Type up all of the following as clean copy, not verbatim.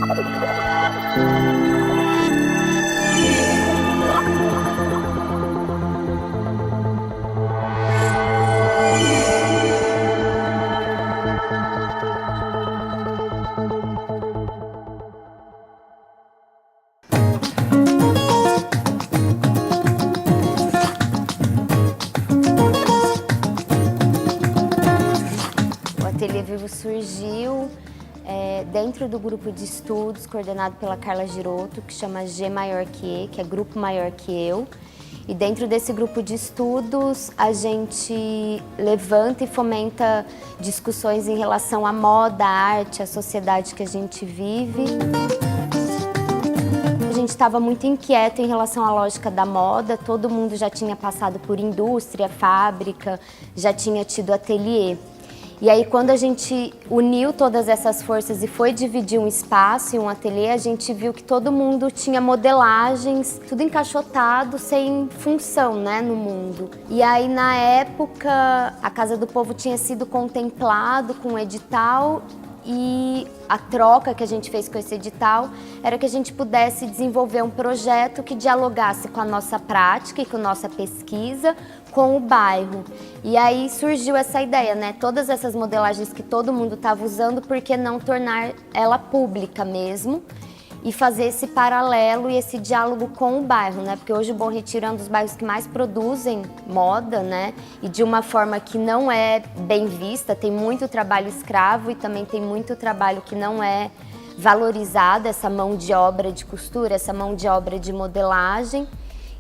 O Ateliê Vivo surgiu dentro do grupo de estudos coordenado pela Carla Giroto, que chama G Maior Que E, que é Grupo Maior Que Eu. E dentro desse grupo de estudos, a gente levanta e fomenta discussões em relação à moda, à arte, à sociedade que a gente vive. A gente estava muito inquieto em relação à lógica da moda, todo mundo já tinha passado por indústria, fábrica, já tinha tido ateliê. E aí, quando a gente uniu todas essas forças e foi dividir um espaço e um ateliê, a gente viu que todo mundo tinha modelagens, tudo encaixotado, sem função, né, no mundo. E aí, na época, a Casa do Povo tinha sido contemplado com um edital e a troca que a gente fez com esse edital era que a gente pudesse desenvolver um projeto que dialogasse com a nossa prática e com a nossa pesquisa, com o bairro. E aí surgiu essa ideia, né? Todas essas modelagens que todo mundo estava usando, por que não tornar ela pública mesmo? E fazer esse paralelo e esse diálogo com o bairro, né? Porque hoje o Bom Retiro é um dos bairros que mais produzem moda, né? E de uma forma que não é bem vista, tem muito trabalho escravo e também tem muito trabalho que não é valorizado, essa mão de obra de costura, essa mão de obra de modelagem.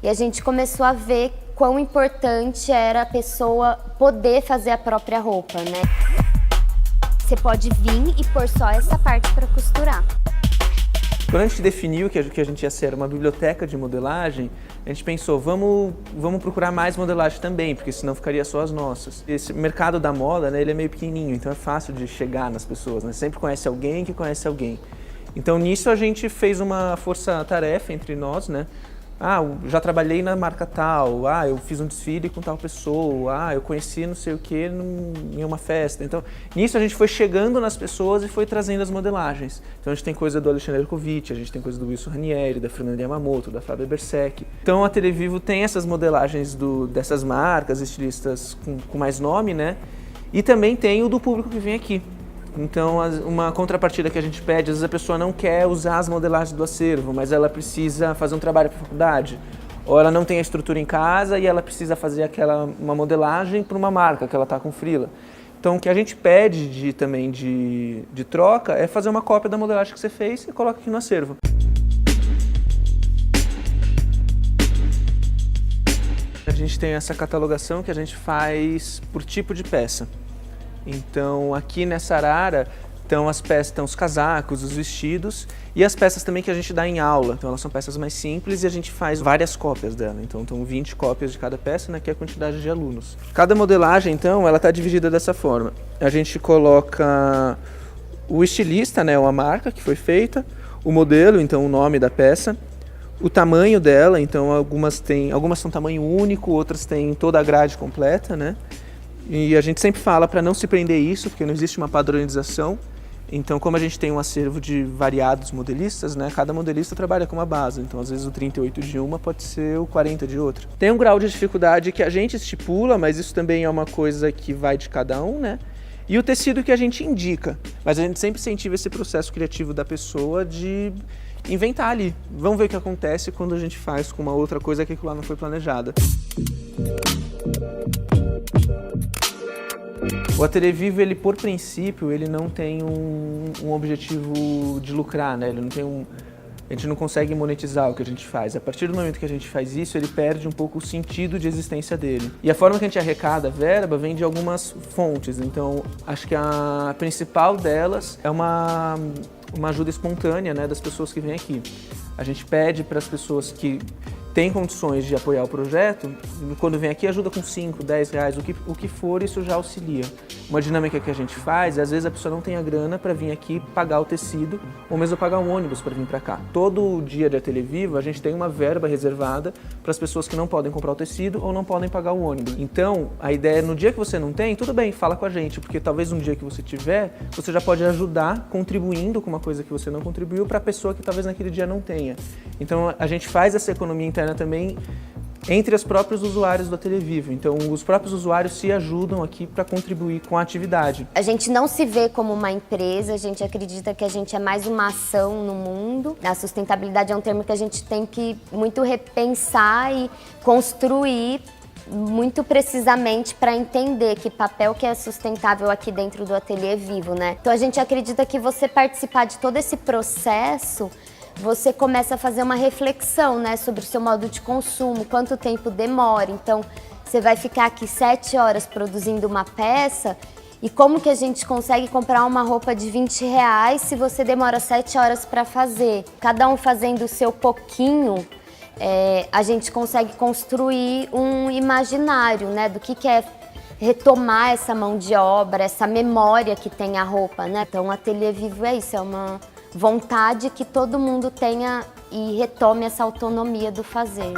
E a gente começou a ver quão importante era a pessoa poder fazer a própria roupa, né? Você pode vir e pôr só essa parte para costurar. Quando a gente definiu que a gente ia ser uma biblioteca de modelagem, a gente pensou, vamos procurar mais modelagem também, porque senão ficaria só as nossas. Esse mercado da moda, né, ele é meio pequenininho, então é fácil de chegar nas pessoas, né? Sempre conhece alguém que conhece alguém. Então nisso a gente fez uma força-tarefa entre nós, né? Ah, eu já trabalhei na marca tal, eu fiz um desfile com tal pessoa, eu conheci não sei o que em uma festa. Então, nisso a gente foi chegando nas pessoas e foi trazendo as modelagens. Então a gente tem coisa do Alexandre Ercovitch, a gente tem coisa do Wilson Ranieri, da Fernanda Yamamoto, da Flávia Berserk. Então a Ateliê Vivo tem essas modelagens dessas marcas, estilistas com mais nome, né? E também tem o do público que vem aqui. Então, uma contrapartida que a gente pede, às vezes a pessoa não quer usar as modelagens do acervo, mas ela precisa fazer um trabalho para a faculdade, ou ela não tem a estrutura em casa e ela precisa fazer uma modelagem para uma marca que ela está com freela. Então, o que a gente pede também de troca é fazer uma cópia da modelagem que você fez e coloca aqui no acervo. A gente tem essa catalogação que a gente faz por tipo de peça. Então, aqui nessa arara estão as peças, estão os casacos, os vestidos e as peças também que a gente dá em aula. Então, elas são peças mais simples e a gente faz várias cópias dela. Então, estão 20 cópias de cada peça, né, que é a quantidade de alunos. Cada modelagem, então, ela está dividida dessa forma. A gente coloca o estilista, né, a marca que foi feita, o modelo, então, o nome da peça, o tamanho dela, então, algumas são tamanho único, outras têm toda a grade completa, né? E a gente sempre fala para não se prender a isso, porque não existe uma padronização. Então, como a gente tem um acervo de variados modelistas, né, cada modelista trabalha com uma base. Então, às vezes o 38 de uma pode ser o 40 de outra. Tem um grau de dificuldade que a gente estipula, mas isso também é uma coisa que vai de cada um, né? E o tecido que a gente indica. Mas a gente sempre incentiva esse processo criativo da pessoa de inventar ali. Vamos ver o que acontece quando a gente faz com uma outra coisa que aquilo lá não foi planejada. O Ateliê Vivo, ele por princípio, ele não tem um objetivo de lucrar, né? Ele não tem a gente não consegue monetizar o que a gente faz. A partir do momento que a gente faz isso, ele perde um pouco o sentido de existência dele. E a forma que a gente arrecada a verba vem de algumas fontes. Então, acho que a principal delas é uma ajuda espontânea, né, das pessoas que vêm aqui. A gente pede para as pessoas que tem condições de apoiar o projeto, quando vem aqui ajuda com 5, 10 reais, o que for, isso já auxilia. Uma dinâmica que a gente faz, às vezes a pessoa não tem a grana para vir aqui pagar o tecido ou mesmo pagar um ônibus para vir para cá. Todo dia de Ateliê Vivo a gente tem uma verba reservada para as pessoas que não podem comprar o tecido ou não podem pagar o ônibus. Então, a ideia é no dia que você não tem, tudo bem, fala com a gente, porque talvez um dia que você tiver, você já pode ajudar contribuindo com uma coisa que você não contribuiu para a pessoa que talvez naquele dia não tenha. Então, a gente faz essa economia interna também entre os próprios usuários do Ateliê Vivo. Então, os próprios usuários se ajudam aqui para contribuir com a atividade. A gente não se vê como uma empresa, a gente acredita que a gente é mais uma ação no mundo. A sustentabilidade é um termo que a gente tem que muito repensar e construir muito precisamente para entender que papel que é sustentável aqui dentro do Ateliê Vivo, né? Então, a gente acredita que você participar de todo esse processo, você começa a fazer uma reflexão, né, sobre o seu modo de consumo, quanto tempo demora. Então, você vai ficar aqui 7 horas produzindo uma peça e como que a gente consegue comprar uma roupa de 20 reais se você demora 7 horas para fazer? Cada um fazendo o seu pouquinho, a gente consegue construir um imaginário, né, do que é retomar essa mão de obra, essa memória que tem a roupa, né? Então, o Ateliê Vivo é isso, é uma vontade que todo mundo tenha e retome essa autonomia do fazer.